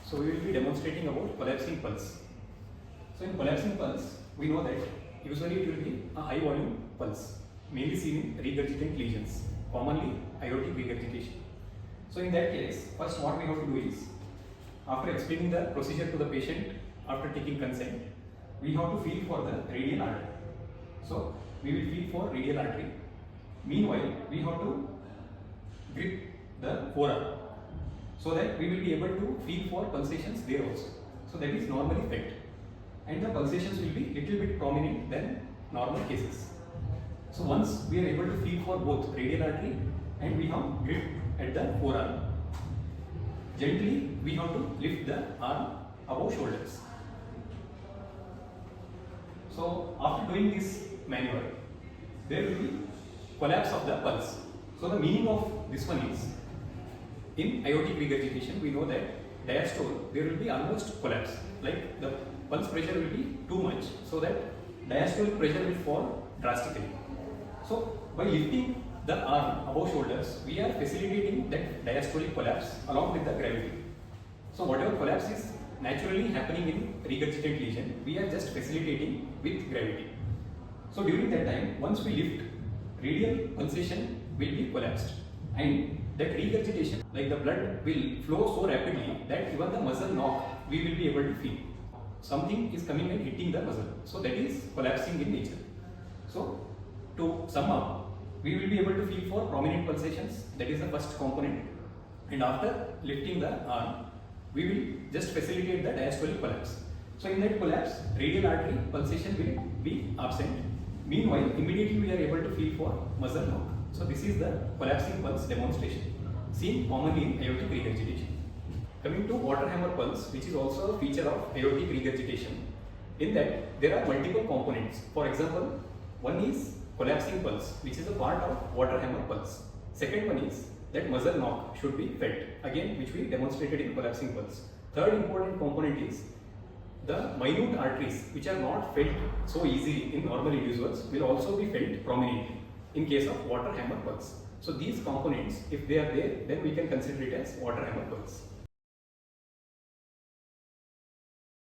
So we will be demonstrating about collapsing pulse. So in collapsing pulse, we know that usually it will be a high volume pulse, mainly seen in regurgitant lesions, commonly aortic regurgitation. So in that case, first what we have to do is, after explaining the procedure to the patient, after taking consent, we have to feel for the radial artery. So we will feel for radial artery. Meanwhile, we have to grip the forearm so that we will be able to feel for pulsations there also. So that is normal effect, and the pulsations will be little bit prominent than normal cases. So once we are able to feel for both radial artery and we have grip at the forearm, gently we have to lift the arm above shoulders. So after doing this maneuver, there will be collapse of the pulse. So the meaning of this one is, in aortic regurgitation, we know that diastole there will be almost collapse, like the pulse pressure will be too much, so that diastolic pressure will fall drastically. So by lifting the arm above shoulders, we are facilitating that diastolic collapse along with the gravity. So whatever collapse is naturally happening in regurgitant lesion, we are just facilitating with gravity. So during that time, once we lift, radial pulsation will be collapsed, and that regurgitation, like the blood will flow so rapidly that even the muscle knock we will be able to feel. Something is coming and hitting the muscle. So that is collapsing in nature. So to sum up, we will be able to feel for prominent pulsations, that is the first component, and after lifting the arm, we will just facilitate the diastolic collapse. So in that collapse, radial artery pulsation will be absent. Meanwhile, immediately we are able to feel for muscle knock. So this is the collapsing pulse demonstration seen commonly in aortic regurgitation. Coming to Waterhammer pulse, which is also a feature of aortic regurgitation, in that there are multiple components. For example, one is collapsing pulse, which is a part of Waterhammer pulse. Second one is that muscle knock should be felt, again which we demonstrated in collapsing pulse. Third important component is the minute arteries which are not felt so easily in normal individuals will also be felt prominently in case of Waterhammer pulse. So these components, if they are there, then we can consider it as Waterhammer pulse.